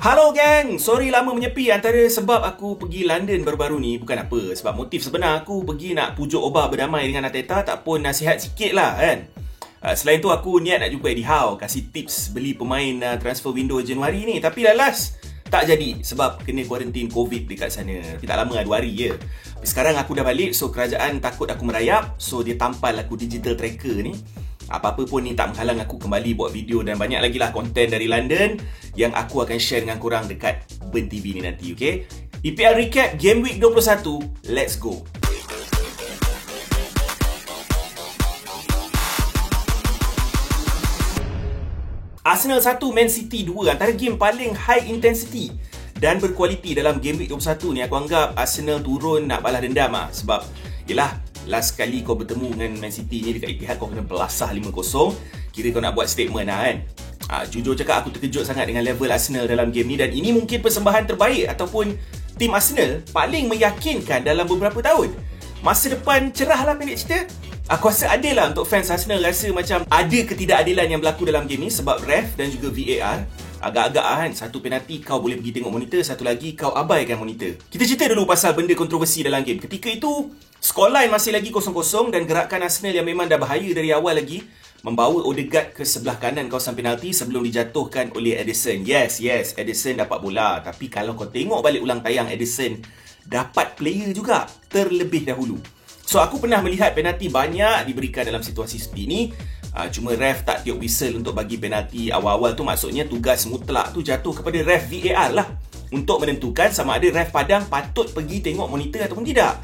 Halo gang, sorry lama menyepi antara sebab aku pergi London baru-baru ni bukan apa. Sebab motif sebenar aku pergi nak pujuk Oba berdamai dengan Arteta tak pun nasihat sikit lah kan. Selain tu aku niat nak jumpa Eddie Howe, kasih tips beli pemain transfer window Januari ni. Tapi lalas tak jadi sebab kena kuarantin COVID dekat sana. Tapi tak lama lah, 2 hari je. Tapi sekarang aku dah balik, so kerajaan takut aku merayap. So dia tampal aku digital tracker ni. Apa-apa pun ni tak menghalang aku kembali buat video dan banyak lagi lah konten dari London yang aku akan share dengan korang dekat Burn TV ni nanti, okay? EPL Recap Game Week 21, let's go! Arsenal 1, Man City 2, antara game paling high intensity dan berkualiti dalam Game Week 21 ni. Aku anggap Arsenal turun nak balas dendam lah. Sebab, yelah, last kali kau bertemu dengan Man City ni dekat Etihad, kau kena belasah 5-0. Kira kau nak buat statement lah kan. Jujur cakap aku terkejut sangat dengan level Arsenal dalam game ni. Dan ini mungkin persembahan terbaik ataupun tim Arsenal paling meyakinkan dalam beberapa tahun. Masa depan cerah lah pendek cerita. Aku rasa adil lah untuk fans Arsenal rasa macam ada ketidakadilan yang berlaku dalam game ni sebab ref dan juga VAR. Agak-agak kan, satu penalti kau boleh pergi tengok monitor, satu lagi kau abaikan monitor. Kita cerita dulu pasal benda kontroversi dalam game. Ketika itu, scoreline masih lagi 0-0 dan gerakan Arsenal yang memang dah bahaya dari awal lagi membawa Odegaard ke sebelah kanan kawasan penalti sebelum dijatuhkan oleh Ederson. Yes, Ederson dapat bola. Tapi kalau kau tengok balik ulang tayang, Ederson dapat player juga terlebih dahulu. So, aku pernah melihat penalti banyak diberikan dalam situasi seperti ini. Cuma ref tak tiup whistle untuk bagi penalti awal-awal tu. Maksudnya tugas mutlak tu jatuh kepada ref VAR lah untuk menentukan sama ada ref padang patut pergi tengok monitor ataupun tidak.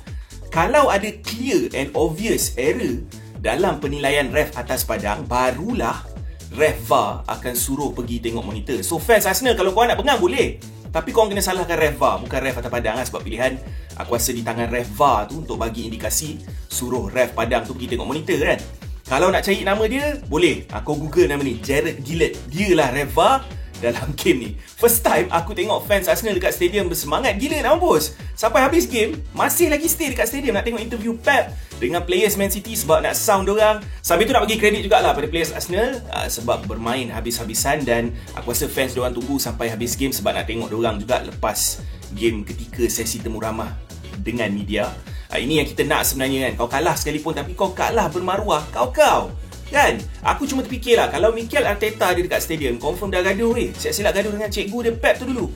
Kalau ada clear and obvious error dalam penilaian ref atas padang, barulah ref VAR akan suruh pergi tengok monitor. So fans Arsenal, kalau korang nak bengang boleh, tapi korang kena salahkan ref VAR, bukan ref atas padang lah. Sebab pilihan aku rasa di tangan ref VAR tu untuk bagi indikasi suruh ref padang tu pergi tengok monitor kan. Kalau nak cari nama dia, boleh. Kau Google nama ni, Jared Gillett. Dia lah ref VAR dalam game ni. First time aku tengok fans Arsenal dekat stadium bersemangat gila nak mampus. Sampai habis game, masih lagi stay dekat stadium nak tengok interview Pep dengan players Man City sebab nak sound dorang. Sambil tu nak bagi kredit jugalah pada players Arsenal sebab bermain habis-habisan dan aku rasa fans dorang tunggu sampai habis game sebab nak tengok dorang juga lepas game ketika sesi temu ramah dengan media. Ini yang kita nak sebenarnya kan. Kau kalah sekalipun tapi kau kalah bermaruah. Kau kan? Aku cuma terfikirlah kalau Mikel Arteta dia dekat stadium, confirm dah gaduh weh. Siap-siap gaduh dengan cikgu dia Pep tu dulu.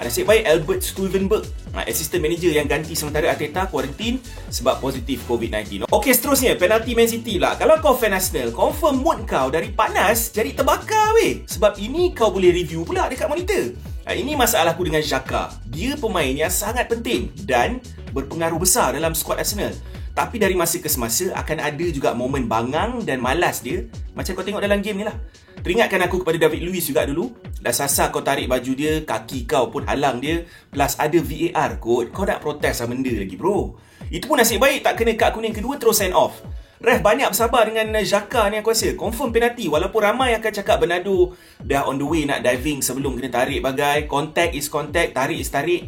Nasib baik Albert Stuyvenberg, assistant manager yang ganti sementara Arteta kuarantin sebab positif COVID-19. Okey, seterusnya penalti Man City lah. Kalau kau fan Arsenal, confirm mood kau dari panas jadi terbakar weh. Sebab ini kau boleh review pula dekat monitor. Ini masalahku dengan Xhaka. Dia pemain yang sangat penting dan berpengaruh besar dalam skuad Arsenal. Tapi dari masa ke semasa akan ada juga momen bangang dan malas dia. Macam kau tengok dalam game ni lah. Teringatkan aku kepada David Luiz juga dulu. Dah sasar kau tarik baju dia, kaki kau pun halang dia. Plus ada VAR kot. Kau nak protes lah benda lagi bro. Itu pun nasib baik tak kena kad kuning kedua terus send off. Ref banyak bersabar dengan Xhaka ni aku rasa. Confirm penalti. Walaupun ramai akan cakap Bernardo dah on the way nak diving sebelum kena tarik bagai. Contact is contact, tarik is tarik.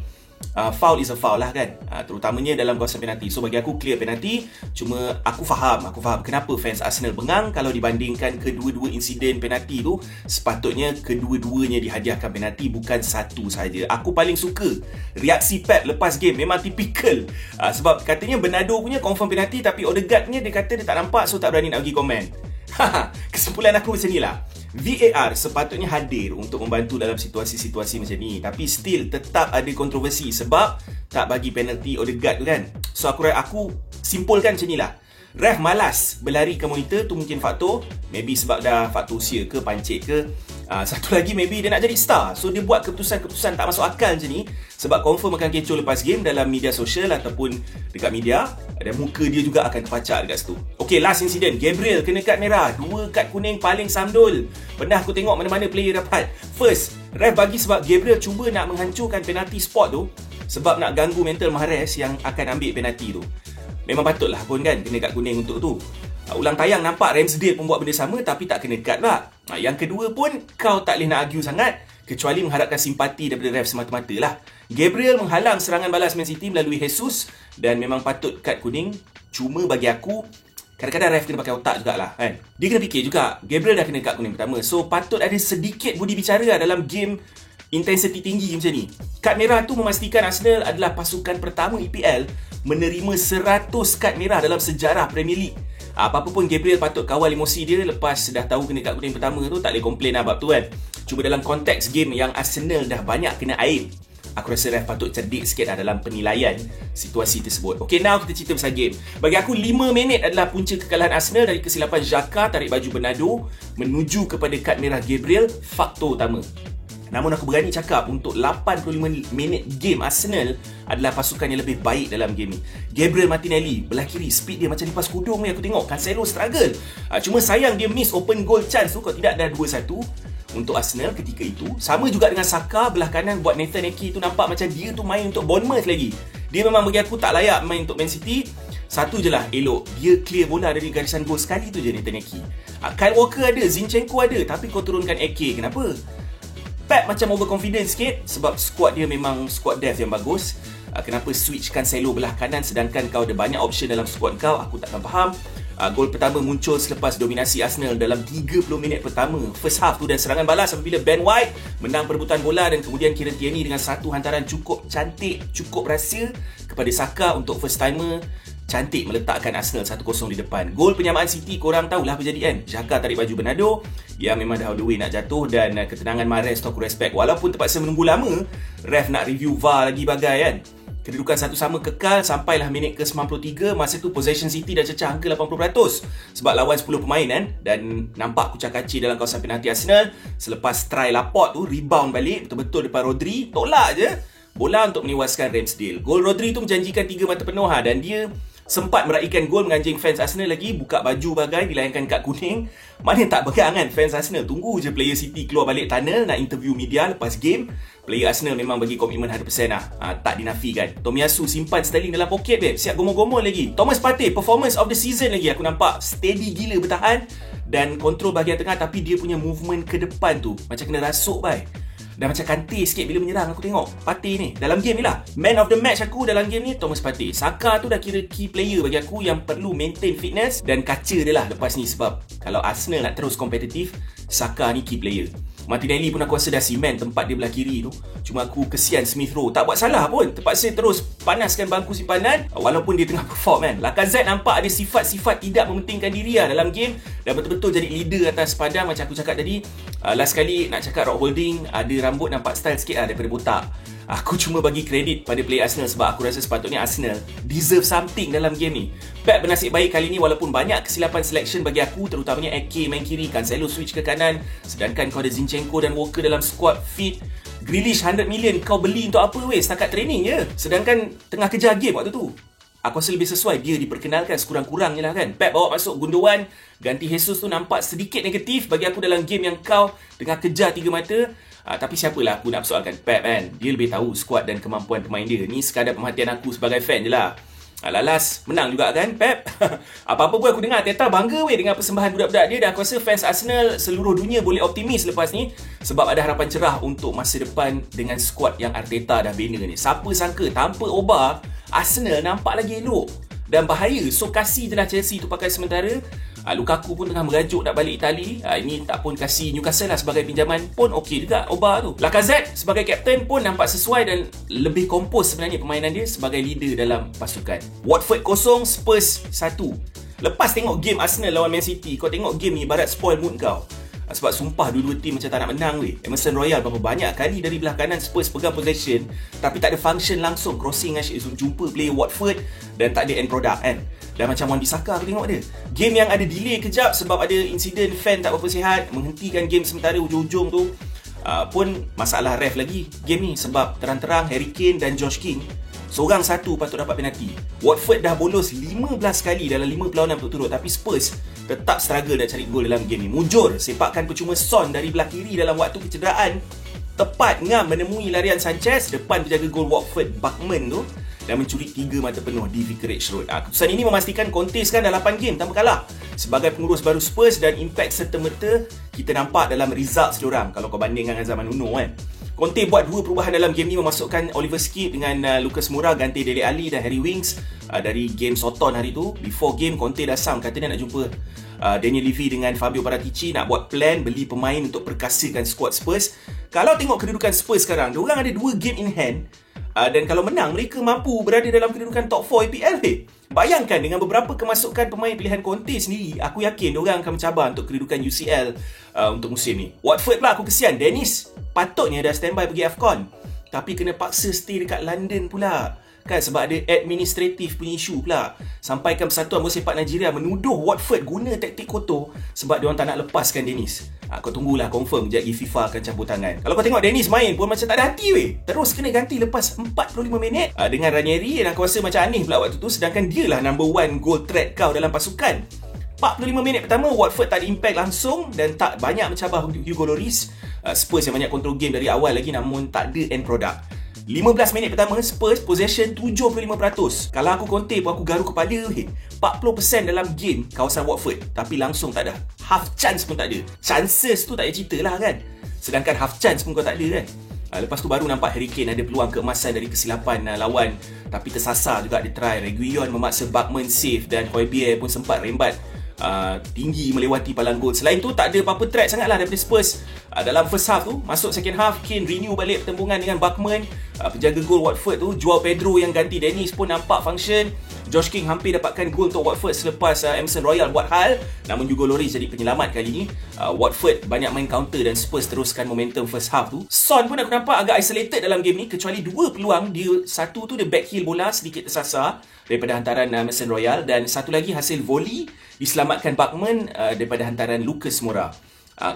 Foul is a foul lah kan. Terutamanya dalam kawasan penalti. So bagi aku clear penalti. Cuma aku faham kenapa fans Arsenal bengang kalau dibandingkan kedua-dua insiden penalti tu. Sepatutnya kedua-duanya dihadiahkan penalti, bukan satu saja. Aku paling suka reaksi Pep lepas game. Memang tipikal. Sebab katanya Bernardo punya confirm penalti, tapi Odegaard punya dia kata dia tak nampak, so tak berani nak bagi komen. Kesimpulan aku macam ni lah. VAR sepatutnya hadir untuk membantu dalam situasi-situasi macam ni. Tapi still tetap ada kontroversi sebab tak bagi penalti Odegaard tu kan. So aku simpulkan macam ni lah. Ref malas berlari ke monitor tu mungkin faktor. Maybe sebab dah faktor usia ke, pancit ke. Satu lagi maybe dia nak jadi star. So dia buat keputusan-keputusan tak masuk akal macam ni. Sebab confirm akan kecoh lepas game dalam media sosial ataupun dekat media. Dan muka dia juga akan terpacak dekat situ. Okay, last incident. Gabriel kena kad merah. 2 kad kuning paling samdul. Pernah aku tengok mana-mana player dapat. First, ref bagi sebab Gabriel cuba nak menghancurkan penalti spot tu. Sebab nak ganggu mental Mahrez yang akan ambil penalti tu. Memang patutlah pun kan kena kad kuning untuk tu. Ulang tayang nampak Ramsdale pun buat benda sama tapi tak kena kad pula. Yang kedua pun kau tak boleh nak argue sangat kecuali mengharapkan simpati daripada ref semata-mata lah. Gabriel menghalang serangan balas Man City melalui Jesus dan memang patut kad kuning. Cuma bagi aku kadang-kadang ref kena pakai otak jugalah kan. Dia kena fikir juga, Gabriel dah kena kad kuning pertama. So patut ada sedikit budi bicara dalam game intensity tinggi macam ni. Kad merah tu memastikan Arsenal adalah pasukan pertama EPL menerima 100 kad merah dalam sejarah Premier League. Apa-apa pun Gabriel patut kawal emosi dia lepas dah tahu kena kad kuning pertama tu, tak boleh komplain lah bab tu kan. Cuma dalam konteks game yang Arsenal dah banyak kena air, aku rasa ref patut cerdik sikit lah dalam penilaian situasi tersebut. Okay, now kita cerita pasal game. Bagi aku 5 minit adalah punca kekalahan Arsenal dari kesilapan Xhaka tarik baju Bernardo menuju kepada kad merah Gabriel, faktor utama. Namun aku berani cakap untuk 85 minit game Arsenal adalah pasukan yang lebih baik dalam game ni. Gabriel Martinelli belah kiri, speed dia macam lipas kudung ni aku tengok. Cancelo struggle. Cuma sayang dia miss open goal chance tu, kalau tidak dah 2-1 untuk Arsenal ketika itu. Sama juga dengan Saka belah kanan buat Nathan Ake tu nampak macam dia tu main untuk Bournemouth lagi. Dia memang bagi aku tak layak main untuk Man City. Satu je lah elok, dia clear bola dari garisan gol sekali tu je Nathan Ake. Kyle Walker ada, Zinchenko ada, tapi kau turunkan Ake, kenapa? Pep macam overconfident sikit sebab squad dia memang squad depth yang bagus. Kenapa switchkan Cancelo belah kanan sedangkan kau ada banyak option dalam squad kau, aku takkan faham. Gol pertama muncul selepas dominasi Arsenal dalam 30 minit pertama first half tu, dan serangan balas apabila Ben White menang perebutan bola dan kemudian Kieran Tierney dengan satu hantaran cukup cantik, cukup rahsia kepada Saka untuk first timer cantik meletakkan Arsenal 1-0 di depan. Gol penyamaan City korang tahulah apa jadi kan. Xhaka tarik baju Bernardo yang memang dah all the way nak jatuh, dan ketenangan Mahrez tu aku respect. Walaupun terpaksa menunggu lama, ref nak review VAR lagi bagai kan. Kedudukan satu sama kekal sampailah minit ke-93. Masa tu possession City dah cecah angka 80% sebab lawan 10 pemain kan. Dan nampak kucak-kacir dalam kawasan penalti Arsenal. Selepas try Laporte tu rebound balik betul-betul depan Rodri, tolak je bola untuk menewaskan Ramsdale. Gol Rodri tu menjanjikan 3 mata penuh dan dia sempat meraihkan gol menganjing fans Arsenal lagi, buka baju bagai dilayangkan kad kuning. Mana tak pegang kan fans Arsenal. Tunggu je player City keluar balik tunnel nak interview media lepas game. Player Arsenal memang bagi komitmen 100% lah. Tak dinafikan. Tomiyasu simpan Sterling dalam poket babe, siap gomol-gomol lagi. Thomas Partey performance of the season lagi aku nampak. Steady gila bertahan dan kontrol bahagian tengah, tapi dia punya movement ke depan tu macam kena rasuk bai. Dan macam kantir sikit bila menyerang aku tengok Partey ni dalam game ni lah. Man of the match aku dalam game ni Thomas Partey. Saka tu dah kira key player bagi aku yang perlu maintain fitness dan kaca dia lah lepas ni, sebab kalau Arsenal nak terus kompetitif, Saka ni key player. Martinelli pun aku rasa dah cement tempat dia belah kiri tu. Cuma aku kesian Smith Rowe, tak buat salah pun, terpaksa terus panaskan bangku simpanan walaupun dia tengah perform kan. Lacazette nampak ada sifat-sifat tidak mementingkan diri lah dalam game dan betul-betul jadi leader atas padang macam aku cakap tadi. Last kali nak cakap Rock Holding ada rambut nampak style sikit lah daripada botak. Aku cuma bagi kredit pada player Arsenal sebab aku rasa sepatutnya Arsenal deserve something dalam game ni. Pep bernasib baik kali ni walaupun banyak kesilapan selection bagi aku, terutamanya Ake main kiri, Cancelo switch ke kanan, sedangkan kau ada Zinchenko dan Walker dalam squad fit. Grealish 100 million kau beli untuk apa weh, setakat training je, sedangkan tengah kejar game waktu tu. Aku rasa lebih sesuai dia diperkenalkan sekurang-kurangnya lah kan. Pep bawa masuk Gundogan, ganti Jesus tu nampak sedikit negatif bagi aku dalam game yang kau tengah kejar 3 mata. Tapi siapalah aku nak persoalkan Pep kan. Dia lebih tahu skuad dan kemampuan pemain dia. Ni sekadar pemerhatian aku sebagai fan je lah. Lalas menang juga kan Pep. Apa-apa pun aku dengar Teta bangga weh dengan persembahan budak-budak dia. Dan aku rasa fans Arsenal seluruh dunia boleh optimis lepas ni, sebab ada harapan cerah untuk masa depan dengan skuad yang Arteta dah bina ni. Siapa sangka tanpa Oba Arsenal nampak lagi elok dan bahaya. So kasih je lah Chelsea tu pakai sementara. Lukaku pun tengah merajuk nak balik Itali. Ini tak pun kasih Newcastle lah sebagai pinjaman pun okey juga Oba tu. Lacazette sebagai kapten pun nampak sesuai dan lebih kompos sebenarnya permainan dia sebagai leader dalam pasukan. Watford 0, Spurs 1. Lepas tengok game Arsenal lawan Man City, kau tengok game ni ibarat spoil mood kau. Sebab sumpah dua-dua tim macam tak nak menang weh. Emerson Royal berapa banyak kali dari belah kanan Spurs pegang possession tapi tak ada function langsung crossing dengan jumpa player Watford dan tak ada end product kan. Dan macam Wan-Bissaka aku tengok dia, game yang ada delay kejap sebab ada insiden fan tak berapa sihat, menghentikan game sementara ujung-ujung tu pun masalah ref lagi game ni, sebab terang-terang Harry Kane dan Josh King seorang satu patut dapat penalti. Watford dah bolos 15 kali dalam 5 perlawanan berturut-turut tapi Spurs tetap struggle nak cari gol dalam game ni. Mujur sepakan percuma Son dari belah kiri dalam waktu kecederaan tepat ngam menemui larian Sanchez depan penjaga gol Watford Bachmann tu dan mencuri 3 mata penuh di Vicarage Road. Keputusan ini memastikan Conte sekarang dah 8 game tanpa kalah sebagai pengurus baru Spurs, dan impact serta-merta kita nampak dalam results diorang kalau kau bandingkan dengan zaman Nuno kan. Conte buat 2 perubahan dalam game ni, memasukkan Oliver Skip dengan Lucas Moura ganti Dele Alli dan Harry Winks dari game Soton hari tu. Before game Conte dah sound kata dia nak jumpa Daniel Levy dengan Fabio Paratici, nak buat plan beli pemain untuk perkasakan skuad Spurs. Kalau tengok kedudukan Spurs sekarang, diorang ada 2 game in hand. Dan kalau menang, mereka mampu berada dalam kedudukan top 4 EPL. Bayangkan dengan beberapa kemasukan pemain pilihan Conte sendiri, aku yakin diorang akan mencabar untuk kedudukan UCL untuk musim ni. Watford pula aku kesian. Dennis patutnya dah standby pergi AFCON, tapi kena paksa stay dekat London pula. Kan sebab ada administratif punya isu pula. Sampaikan Persatuan Bola Sepak Nigeria menuduh Watford guna taktik kotor sebab diorang tak nak lepaskan Dennis. Kau tunggulah, confirm sekejap lagi FIFA akan campur tangan. Kalau kau tengok Dennis main pun macam tak ada hati weh. Terus kena ganti lepas 45 minit dengan Ranieri, dan aku rasa macam aneh pula waktu tu, sedangkan dia lah number 1 goal threat kau dalam pasukan. 45 minit pertama Watford tak ada impact langsung dan tak banyak mencabar Hugo Lloris. Spurs yang banyak kontrol game dari awal lagi, namun tak ada end product. 15 minit pertama Spurs possession 75%. Kalau aku Conte pun aku garu kepala 40% dalam game kawasan Watford, tapi langsung tak ada. Half chance pun tak ada. Chances tu tak payah cerita lah kan. Sedangkan half chance pun kau tak ada kan. Lepas tu baru nampak Harry Kane ada peluang keemasan dari kesilapan lawan, tapi tersasar juga dia try. Reguilon memaksa Bachmann save dan Højbjerg pun sempat rembat tinggi melewati palang gol. Selain tu tak ada apa-apa threat sangatlah daripada Spurs dalam first half tu. Masuk second half, Kane renew balik pertembungan dengan Bachmann. Penjaga gol Watford tu, Joao Pedro yang ganti Dennis pun nampak function. Josh King hampir dapatkan gol untuk Watford selepas Emerson Royal buat hal, namun Hugo Lloris jadi penyelamat kali ni. Watford banyak main counter dan Spurs teruskan momentum first half tu. Son pun aku nampak agak isolated dalam game ni, kecuali 2 peluang dia. Satu tu dia backheel bola sedikit tersasar daripada hantaran Emerson Royal, dan satu lagi hasil volley diselamatkan Bachmann daripada hantaran Lucas Moura.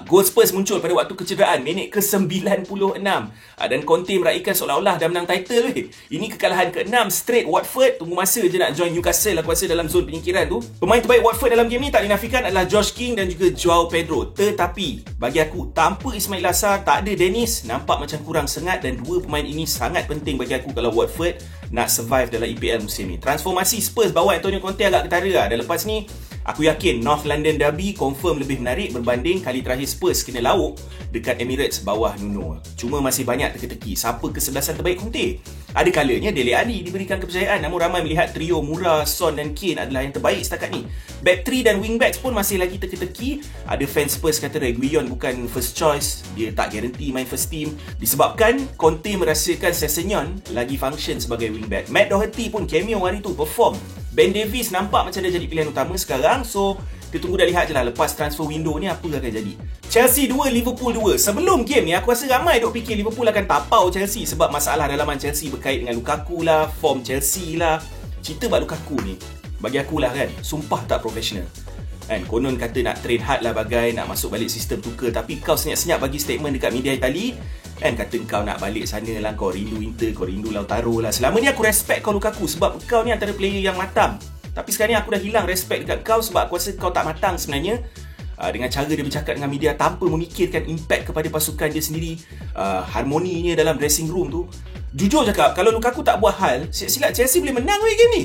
Gol Spurs muncul pada waktu kecederaan minit ke-96 dan Conte meraihkan seolah-olah dah menang title. Ini kekalahan ke-6 straight Watford. Tunggu masa je nak join Newcastle aku rasa dalam zon penyingkiran tu. Pemain terbaik Watford dalam game ni tak dinafikan adalah Josh King dan juga Joao Pedro. Tetapi bagi aku, tanpa Ismail Assar, tak ada Dennis, nampak macam kurang sengat, dan 2 pemain ini sangat penting bagi aku kalau Watford nak survive dalam EPL musim ni. Transformasi Spurs bawa Antonio Conte agak ketara dan lepas ni aku yakin North London Derby confirm lebih menarik berbanding kali terakhir Spurs kena lauk dekat Emirates bawah Nuno. Cuma masih banyak teka-teki siapa kesebelasan terbaik Conte. Ada kalanya Dele Alli diberikan kepercayaan, namun ramai melihat trio Moura, Son dan Kane adalah yang terbaik setakat ni. Back 3 dan wing backs pun masih lagi teka-teki. Ada fans Spurs kata Reguilon bukan first choice, dia tak guarantee main first team disebabkan Conte merasakan Sessegnon lagi function sebagai wing back. Matt Doherty pun cameo hari tu, perform. Ben Davies nampak macam dia jadi pilihan utama sekarang. So kita tunggu dah lihat je lah lepas transfer window ni apa akan jadi. Chelsea 2, Liverpool 2. Sebelum game ni aku rasa ramai duk fikir Liverpool akan tapau Chelsea sebab masalah dalaman Chelsea berkait dengan Lukaku lah, form Chelsea lah. Cerita bab Lukaku ni bagi aku lah kan, sumpah tak profesional kan. Konon kata nak train hard lah bagai, nak masuk balik sistem Tuchel, tapi kau senyap-senyap bagi statement dekat media Itali kan, kata kau nak balik sana lah, kau rindu Inter, kau rindu Lautaro lah. Selama ni aku respect kau Lukaku sebab kau ni antara player yang matang, tapi sekarang ni aku dah hilang respect dekat kau sebab aku rasa kau tak matang sebenarnya. Dengan cara dia bercakap dengan media tanpa memikirkan impact kepada pasukan dia sendiri, harmoninya dalam dressing room tu. Jujur cakap, kalau Lukaku tak buat hal, silap Chelsea boleh menang weh game ni.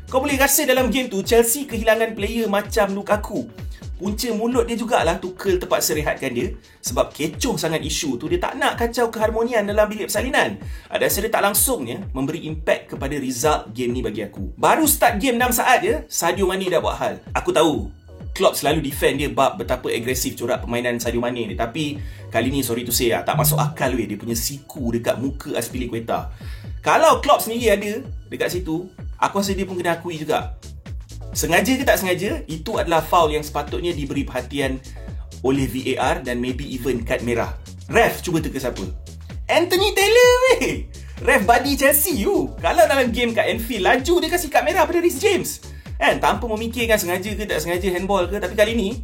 Kau boleh rasa dalam game tu Chelsea kehilangan player macam Lukaku. Punca mulut dia jugalah Tuchel terpaksa rehatkan dia sebab kecoh sangat isu tu. Dia tak nak kacau keharmonian dalam bilik persalinan. Dan secara tak langsungnya memberi impact kepada result game ni bagi aku. Baru start game 6 saat je, Sadio Mane dah buat hal. Aku tahu Klopp selalu defend dia bab betapa agresif corak permainan Sadio Mane ni, tapi kali ni sorry to say tak masuk akal weh dia punya siku dekat muka Azpilicueta. Kalau Klopp sendiri ada dekat situ, aku rasa dia pun kena akui juga. Sengaja ke tak sengaja, itu adalah foul yang sepatutnya diberi perhatian oleh VAR dan maybe even kad merah. Ref cuba teka siapa? Anthony Taylor weh. Ref buddy Chelsea you. Kalau dalam game kat Anfield, laju dia kasih kad merah pada Reece James kan, tanpa memikirkan sengaja ke tak sengaja handball ke. Tapi kali ni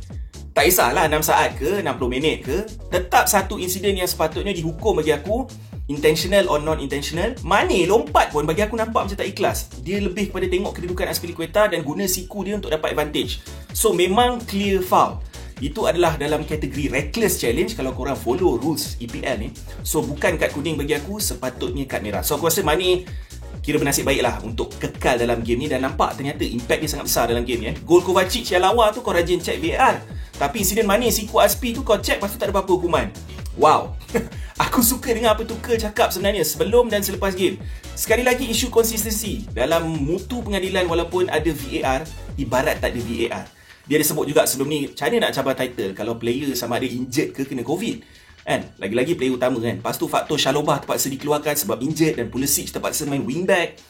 tak kisahlah 6 saat ke 60 minit ke, tetap satu insiden yang sepatutnya dihukum bagi aku, intentional or non-intentional. Mane lompat pun bagi aku nampak macam tak ikhlas. Dia lebih kepada tengok kedudukan Azpilicueta dan guna siku dia untuk dapat advantage. So memang clear foul. Itu adalah dalam kategori reckless challenge kalau korang follow rules EPL ni. So bukan kad kuning bagi aku, sepatutnya kad merah. So aku rasa Mane kira bernasib baiklah untuk kekal dalam game ni, dan nampak ternyata impact dia sangat besar dalam game ni. Gol Kovacic yang lawa tu kau rajin check VAR, tapi insiden Mane siku Azpi tu kau check lepas tu tak ada apa-apa hukuman. Wow. Aku suka dengar apa Tuchel cakap sebenarnya sebelum dan selepas game. Sekali lagi isu konsistensi dalam mutu pengadilan walaupun ada VAR, ibarat tak ada VAR. Dia ada sebut juga sebelum ni, macam mana nak cabar title kalau player sama ada injured ke kena COVID. Kan? Lagi-lagi player utama kan. Lepas tu faktor Chalobah terpaksa dikeluarkan sebab injured dan Pulisic terpaksa main wingback.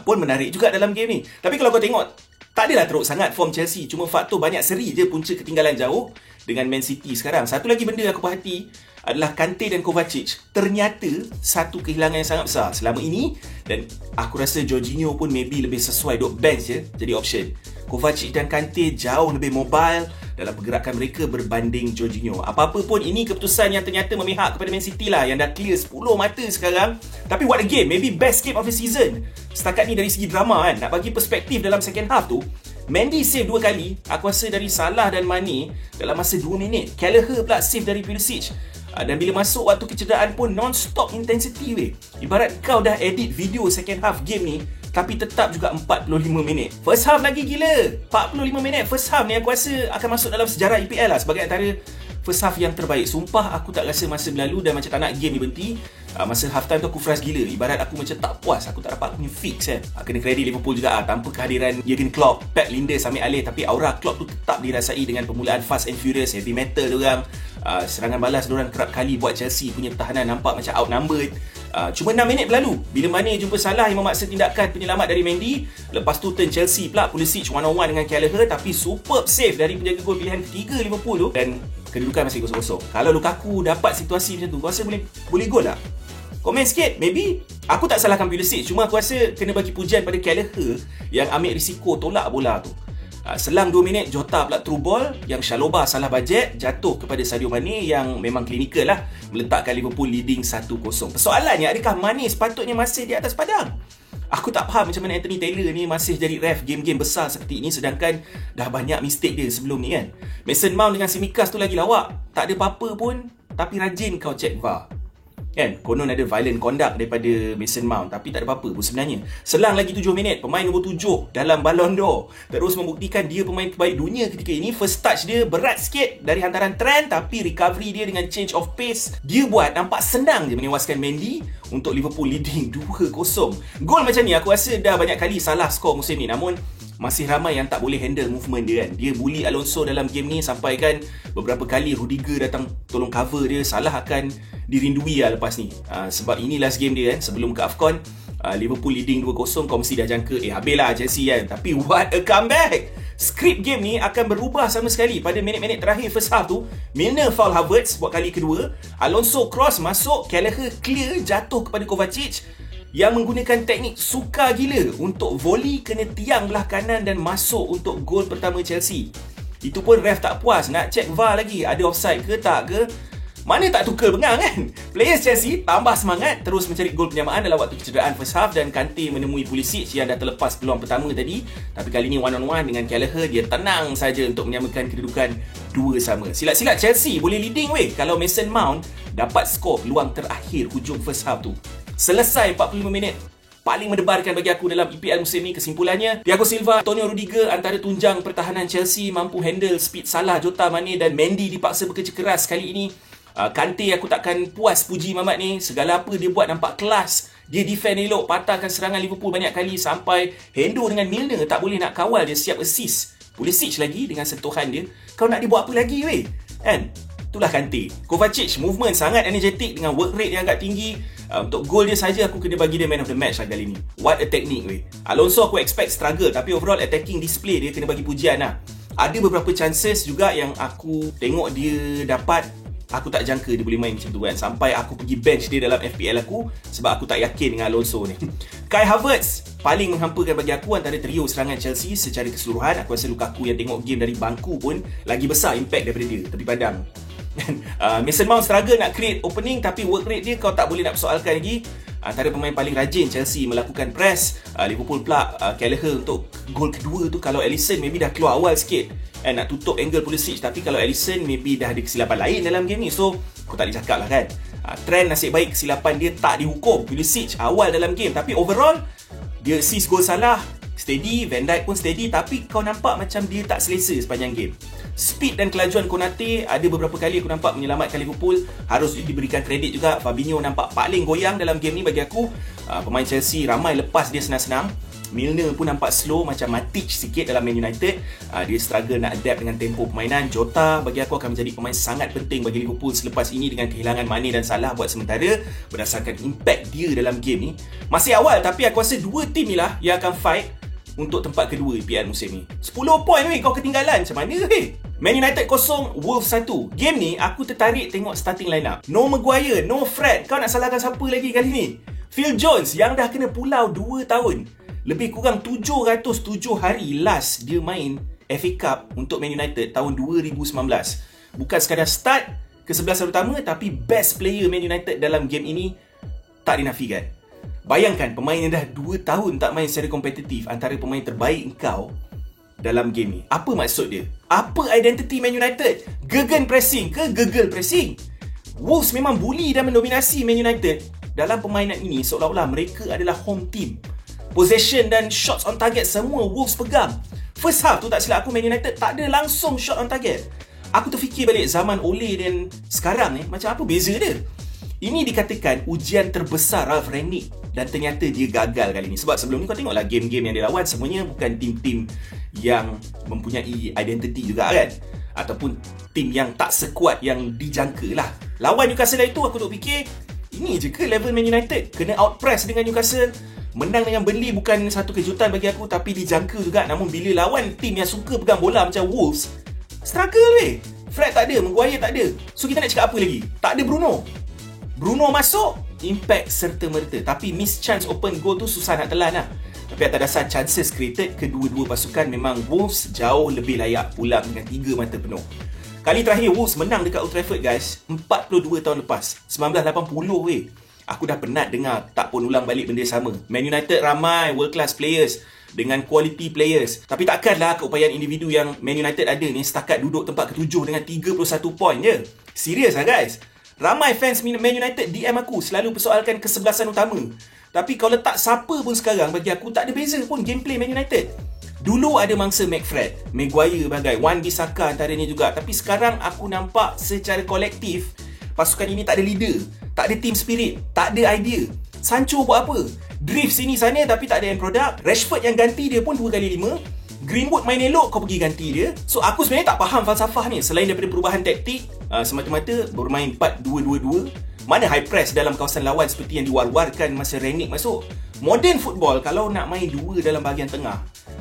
Pun menarik juga dalam game ni. Tapi kalau kau tengok, tak adalah teruk sangat form Chelsea. Cuma faktor banyak seri je punca ketinggalan jauh dengan Man City sekarang. Satu lagi benda aku perhati adalah Kante dan Kovacic. Ternyata satu kehilangan yang sangat besar selama ini. Dan aku rasa Jorginho pun maybe lebih sesuai duk bench je jadi option. Kovacic dan Kante jauh lebih mobile dalam pergerakan mereka berbanding Jorginho. Apa-apa pun ini keputusan yang ternyata memihak kepada Man City lah, yang dah clear 10 mata sekarang. Tapi what a game, maybe best game of the season setakat ni dari segi drama kan. Nak bagi perspektif dalam second half tu, Mendy save 2 kali, aku rasa dari Salah dan Mane dalam masa 2 minit. Kelleher pula save dari Pulisic. Dan bila masuk waktu kecederaan pun non-stop intensity weh. Ibarat kau dah edit video second half game ni, tapi tetap juga 45 minit. First half lagi gila, 45 minit first half ni aku rasa akan masuk dalam sejarah EPL lah sebagai antara first half yang terbaik. Sumpah aku tak rasa masa berlalu dan macam tak nak game ni berhenti. Masa half time tu aku frust gila. Ibarat aku macam tak puas, aku tak dapat aku punya fix kan. Kena kredit Liverpool juga tanpa kehadiran Jurgen Klopp, Pep Linders ambil alih, tapi aura Klopp tu tetap dirasai dengan permulaan fast and furious, heavy metal diorang. Serangan balas diorang kerap kali buat Chelsea punya pertahanan nampak macam outnumbered. Cuma 6 minit berlalu bila Mane jumpa Salah yang memaksa tindakan penyelamat dari Mendy. Lepas tu turn Chelsea pula, Pulisic one-on-one dengan Kelleher, tapi superb save dari penjaga gol pilihan ketiga Liverpool tu. Dan kedudukan masih 0-0. Kalau Lukaku dapat situasi macam tu, kau rasa boleh gol tak? Komen sikit, maybe. Aku tak salahkan Pulisic, cuma aku rasa kena bagi pujian pada Kelleher yang ambil risiko tolak bola tu. Selang 2 minit, Jota pula through ball yang Chalobah salah bajet, jatuh kepada Sadio Mane yang memang klinikal lah, meletakkan Liverpool leading 1-0. Persoalannya, adakah Mane sepatutnya masih di atas padang? Aku tak faham macam mana Anthony Taylor ni masih jadi ref game-game besar seperti ini, sedangkan dah banyak mistake dia sebelum ni kan. Mason Mount dengan Tsimikas tu lagi lawak, tak ada apa-apa pun, tapi rajin kau check VAR. Kan? Konon ada violent conduct daripada Mason Mount, tapi tak ada apa-apa pun sebenarnya. Selang lagi 7 minit, pemain nombor 7 dalam Ballon d'Or terus membuktikan dia pemain terbaik dunia ketika ini. First touch dia berat sikit dari hantaran Trent, tapi recovery dia dengan change of pace dia buat nampak senang je menewaskan Mendy untuk Liverpool leading 2-0. Gol macam ni aku rasa dah banyak kali Salah skor musim ni, namun masih ramai yang tak boleh handle movement dia kan. Dia bully Alonso dalam game ni sampai kan beberapa kali Rudiger datang tolong cover dia. Salah akan dirindui lah lepas ni. Sebab ini last game dia kan sebelum ke AFCON. Liverpool leading 2-0, kau mesti dah jangka habis lah Chelsea kan. Tapi what a comeback. Skrip game ni akan berubah sama sekali pada minit-minit terakhir first half tu. Milner foul Havertz buat kali kedua. Alonso cross masuk, Kelleher clear jatuh kepada Kovacic yang menggunakan teknik suka gila untuk volley kena tiang belah kanan dan masuk untuk gol pertama Chelsea. Itu pun ref tak puas, nak check VAR lagi, ada offside ke tak ke. Mana tak tukar bengang kan. Players Chelsea tambah semangat terus mencari gol penyamaan dalam waktu kecederaan first half, dan Kante menemui Pulisic yang dah terlepas peluang pertama tadi. Tapi kali ni one-on-one dengan Kelleher, dia tenang saja untuk menyamakan kedudukan 2-2. Silat-silat Chelsea boleh leading weh kalau Mason Mount dapat skor peluang terakhir hujung first half tu. Selesai 45 minit paling mendebarkan bagi aku dalam EPL musim ni. Kesimpulannya, Thiago Silva, Antonio Rudiger antara tunjang pertahanan Chelsea, mampu handle speed Salah, Jota, Mane, dan Mendy dipaksa bekerja keras kali ini. Kante aku takkan puas puji Mamat ni. Segala apa dia buat nampak kelas. Dia defend elok, patahkan serangan Liverpool banyak kali sampai Hendo dengan Milner tak boleh nak kawal, dia siap assist. Pulisic lagi dengan sentuhan dia, kau nak dia buat apa lagi weh? Kan? Itulah Kante. Kovacic movement sangat energetic dengan work rate yang agak tinggi. Untuk gol dia saja aku kena bagi dia man of the match lah kali ni. What a technique weh. Alonso aku expect struggle, tapi overall attacking display dia kena bagi pujian lah. Ada beberapa chances juga yang aku tengok dia dapat, aku tak jangka dia boleh main macam tu kan. Sampai aku pergi bench dia dalam FPL aku sebab aku tak yakin dengan Alonso ni. Kai Havertz paling menghampakan bagi aku antara trio serangan Chelsea secara keseluruhan. Aku rasa Lukaku yang tengok game dari bangku pun lagi besar impact daripada dia tepi padang. Mason Mount struggle nak create opening, tapi work rate dia kau tak boleh nak persoalkan lagi. Antara pemain paling rajin Chelsea melakukan press. Liverpool pula Kelleher untuk gol kedua tu, kalau Alisson maybe dah keluar awal sikit nak tutup angle Pulisic, tapi kalau Alisson maybe dah ada kesilapan lain dalam game ni. So aku tak boleh cakap lah kan. Trent nasib baik kesilapan dia tak dihukum Pulisic awal dalam game, tapi overall dia assist gol Salah steady, Van Dijk pun steady, tapi kau nampak macam dia tak selesa sepanjang game. Speed dan kelajuan Konate ada beberapa kali aku nampak menyelamatkan Liverpool. Harus diberikan kredit juga, Fabinho nampak paling goyang dalam game ni bagi aku. Pemain Chelsea ramai lepas dia senang-senang. Milner pun nampak slow, macam Matic sikit dalam Man United. Dia struggle nak adapt dengan tempo permainan. Jota bagi aku akan menjadi pemain sangat penting bagi Liverpool selepas ini dengan kehilangan Mane dan Salah buat sementara, berdasarkan impact dia dalam game ni. Masih awal tapi aku rasa dua tim ni lah yang akan fight untuk tempat kedua EPL musim ni. 10 poin weh, kau ketinggalan. Macam mana weh? Man United 0, Wolves 1. Game ni aku tertarik tengok starting line up. No Maguire, no Fred. Kau nak salahkan siapa lagi kali ni? Phil Jones yang dah kena pulau 2 tahun. Lebih kurang 707 hari last dia main FA Cup untuk Man United tahun 2019. Bukan sekadar start kesebelasan utama, tapi best player Man United dalam game ini tak dinafikan. Bayangkan pemain yang dah 2 tahun tak main secara kompetitif antara pemain terbaik engkau dalam game ni. Apa maksud dia? Apa identiti Man United? Gegen pressing ke gegel pressing? Wolves memang bully dan mendominasi Man United dalam permainan ini, seolah-olah mereka adalah home team. Possession dan shots on target semua Wolves pegang. First half tu tak silap aku, Man United tak ada langsung shot on target. Aku terfikir balik zaman Ole dan sekarang ni, macam apa beza dia? Ini dikatakan ujian terbesar Ralf Rangnick, dan ternyata dia gagal kali ni. Sebab sebelum ni kau tengoklah game-game yang dia lawan, semuanya bukan tim-tim yang mempunyai identiti juga kan, ataupun tim yang tak sekuat yang dijangka lah. Lawan Newcastle itu aku duk fikir, ini je ke level Man United? Kena outpress dengan Newcastle. Menang dengan Burnley bukan satu kejutan bagi aku, tapi dijangka juga. Namun bila lawan tim yang suka pegang bola macam Wolves, struggle weh. Fred tak ada, Maguire tak ada. So kita nak cakap apa lagi? Tak ada Bruno. Bruno masuk, impact serta-merta. Tapi miss chance open goal tu susah nak telan lah. Tapi atas dasar chances created, kedua-dua pasukan memang Wolves jauh lebih layak pulang dengan 3 mata penuh. Kali terakhir Wolves menang dekat Old Trafford guys, 42 tahun lepas, 1980 weh. Aku dah penat dengar tak pun ulang balik benda sama. Man United ramai world class players dengan quality players, tapi takkanlah keupayaan individu yang Man United ada ni setakat duduk tempat ke-7 dengan 31 poin je. Serius lah guys. Ramai fans Man United DM aku selalu persoalkan kesebelasan utama. Tapi kalau letak siapa pun sekarang, bagi aku tak ada beza pun gameplay Man United. Dulu ada mangsa McFred, Maguire bagai, Wan-Bissaka antaranya juga. Tapi sekarang aku nampak secara kolektif pasukan ini tak ada leader, tak ada team spirit, tak ada idea. Sancho buat apa? Drift sini sana tapi tak ada end product. Rashford yang ganti dia pun 2x5. Greenwood main elok, kau pergi ganti dia. So aku sebenarnya tak faham falsafah ni. Selain daripada perubahan taktik, semata-mata bermain 4-2-2-2. Mana high press dalam kawasan lawan seperti yang diwar-warkan masa Rangnick masuk. Modern football kalau nak main 2 dalam bahagian tengah,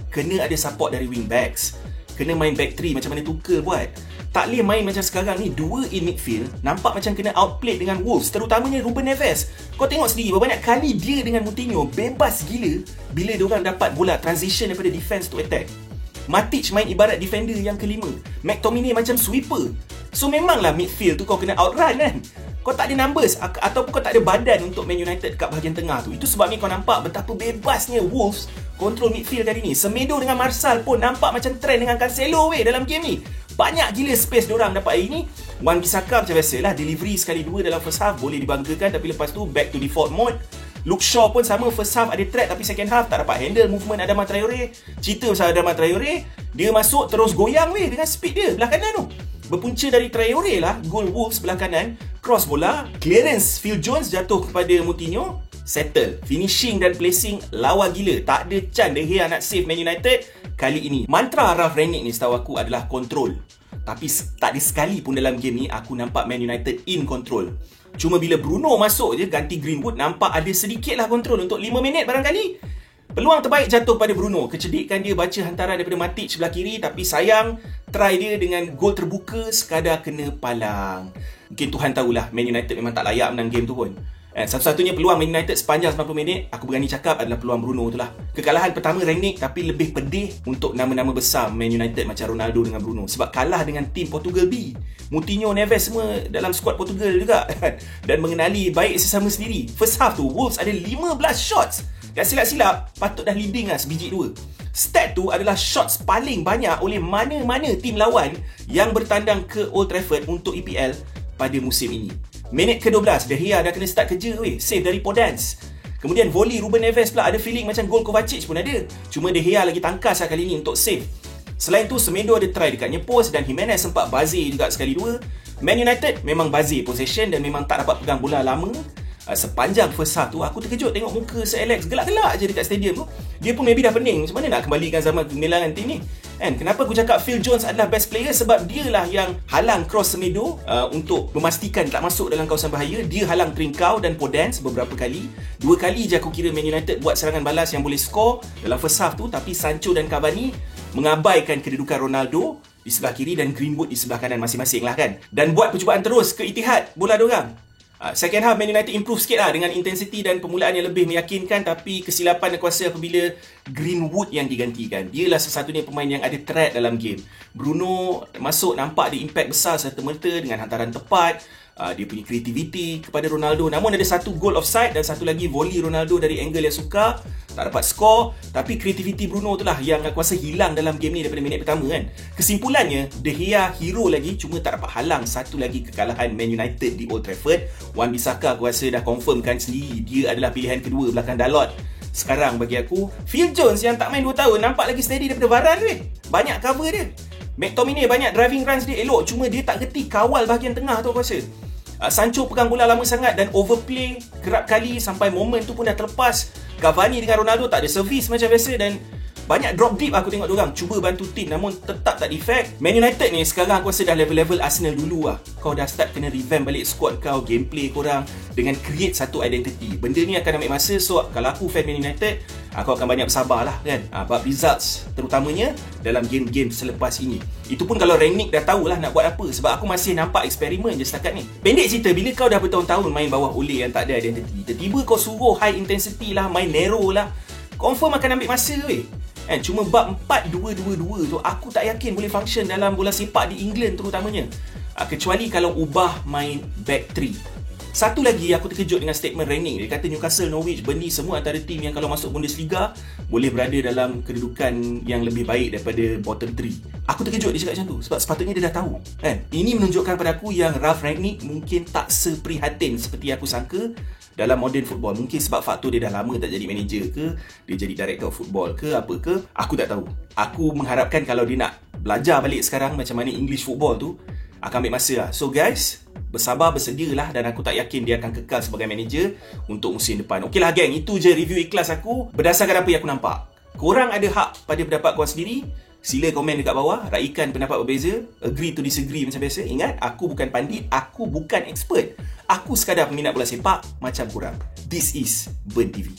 kena ada support dari wing backs. Kena main back 3 macam mana Tuchel buat. Tak boleh main macam sekarang ni 2 in midfield, nampak macam kena outplay dengan Wolves, terutamanya Ruben Neves. Kau tengok sendiri berapa banyak kali dia dengan Moutinho bebas gila bila diorang dapat bola transition daripada defense to attack. Matic main ibarat defender yang kelima. McTominay macam sweeper. So memanglah midfield tu kau kena outrun kan. Kau tak ada numbers ataupun kau tak ada badan untuk Man United kat bahagian tengah tu. Itu sebabnya kau nampak betapa bebasnya Wolves kontrol midfield kali ni. Semedo dengan Martial pun nampak macam trend dengan Cancelo weh dalam game ni. Banyak gila space diorang dapat hari ni. Wan-Bissaka macam biasalah, delivery sekali 2 dalam first half boleh dibanggakan, tapi lepas tu back to default mode. Luke Shaw pun sama, first half ada threat tapi second half tak dapat handle movement Adama Traore. Cerita pasal Adama Traore, dia masuk terus goyang weh dengan speed dia belah kanan tu. Berpunca dari Traore lah gol Wolves belah kanan. Cross bola, clearance Phil Jones jatuh kepada Moutinho, settle. Finishing dan placing lawa gila. Tak ada chance De Gea nak save Man United kali ini. Mantra Ralf Rangnick ni setahu aku adalah control. Tapi tak ada sekali pun dalam game ni aku nampak Man United in control. Cuma bila Bruno masuk je ganti Greenwood, nampak ada sedikit lah control untuk 5 minit barangkali. Peluang terbaik jatuh pada Bruno. Kecedikan dia baca hantaran daripada Matic sebelah kiri, tapi sayang try dia dengan gol terbuka sekadar kena palang. Mungkin Tuhan tahulah Man United memang tak layak menang game tu pun. Satu-satunya peluang Man United sepanjang 90 minit, aku berani cakap adalah peluang Bruno tu lah. Kekalahan pertama Rangnick, tapi lebih pedih untuk nama-nama besar Man United macam Ronaldo dengan Bruno. Sebab kalah dengan tim Portugal B. Moutinho, Neves semua dalam skuad Portugal juga. Dan mengenali baik sesama sendiri. First half tu Wolves ada 15 shots. Dan silap-silap patut dah leading lah sebiji 2. Stat tu adalah shots paling banyak oleh mana-mana tim lawan yang bertandang ke Old Trafford untuk EPL pada musim ini. Minit ke-12, De Gea dah kena start kerja weh, save dari Podence. Kemudian volley Ruben Neves pula, ada feeling macam gol Kovacic pun ada. Cuma De Gea lagi tangkas lah kali ni untuk save. Selain tu, Semedo ada try dekat post dan Jimenez sempat buzzer juga sekali 2. Man United memang buzzer possession dan memang tak dapat pegang bola lama. sepanjang first half tu, aku terkejut tengok muka Sir Alex gelak-gelak je dekat stadium tu. Dia pun maybe dah pening, macam mana nak kembalikan zaman kegemilangan tim ni kan. Kenapa aku cakap Phil Jones adalah best player? Sebab dia lah yang halang cross semedo untuk memastikan tak masuk dalam kawasan bahaya. Dia halang Trincao dan Podence beberapa kali. 2 kali je aku kira Man United buat serangan balas yang boleh skor dalam first half tu, tapi Sancho dan Cavani mengabaikan kedudukan Ronaldo di sebelah kiri dan Greenwood di sebelah kanan masing-masing lah kan. Dan buat percubaan terus ke Etihad bola diorang. Second half Man United improve sikit lah dengan intensity dan permulaan yang lebih meyakinkan, tapi kesilapan aku rasa apabila Greenwood yang digantikan. Dialah sesatunya pemain yang ada threat dalam game. Bruno masuk nampak dia impact besar serta-merta dengan hantaran tepat, dia punya kreativiti kepada Ronaldo. Namun ada satu goal offside dan satu lagi volley Ronaldo dari angle yang sukar, tak dapat skor. Tapi kreativiti Bruno tu lah yang aku rasa hilang dalam game ni daripada minit pertama kan. Kesimpulannya, De Gea hero lagi, cuma tak dapat halang satu lagi kekalahan Man United di Old Trafford. Wan-Bissaka aku rasa dah confirmkan sendiri dia adalah pilihan kedua belakang Dalot. Sekarang bagi aku, Phil Jones yang tak main 2 tahun nampak lagi steady daripada Varane weh. Banyak cover dia. McTominay banyak driving runs dia elok, cuma dia tak reti kawal bahagian tengah tu aku rasa. Sancho pegang bola lama sangat dan overplay kerap kali sampai momen tu pun dah terlepas. Cavani dengan Ronaldo tak ada servis macam biasa dan banyak drop deep aku tengok diorang cuba bantu tim namun tetap tak defect. Man United ni sekarang aku rasa dah level-level Arsenal dulu lah. Kau dah start kena revamp balik squad kau, gameplay korang dengan create satu identity. Benda ni akan ambil masa, so kalau aku fan Man United, aku akan banyak bersabar lah kan. Bab results terutamanya dalam game-game selepas ini. Itu pun kalau Rangnick dah tahulah nak buat apa, sebab aku masih nampak eksperimen je setakat ni. Pendek cerita, bila kau dah bertahun-tahun main bawah Ole yang tak ada identity, tiba-tiba kau suruh high intensity lah, main narrow lah, confirm akan ambil masa weh. Cuma bab 4-2-2-2 tu aku tak yakin boleh function dalam bola sepak di England terutamanya. Kecuali kalau ubah main back 3. Satu lagi aku terkejut dengan statement Rangnick. Dia kata Newcastle, Norwich, Burnley semua antara tim yang kalau masuk Bundesliga boleh berada dalam kedudukan yang lebih baik daripada bottom 3. Aku terkejut dia cakap macam tu sebab sepatutnya dia dah tahu kan. Ini menunjukkan pada aku yang Ralf Rangnick mungkin tak seprihatin seperti aku sangka dalam modern football. Mungkin sebab faktor dia dah lama tak jadi manager ke, dia jadi director of football ke apa ke, aku tak tahu. Aku mengharapkan kalau dia nak belajar balik sekarang macam mana English football tu, akan ambil masa lah. So guys, bersabar, bersedialah, dan aku tak yakin dia akan kekal sebagai manager untuk musim depan. Okeylah geng, itu je review ikhlas aku berdasarkan apa yang aku nampak. Korang ada hak pada pendapat korang sendiri. Sila komen dekat bawah, raikan pendapat berbeza, agree to disagree macam biasa. Ingat, aku bukan pandit, aku bukan expert. Aku sekadar peminat bola sepak macam korang. This is Burn TV.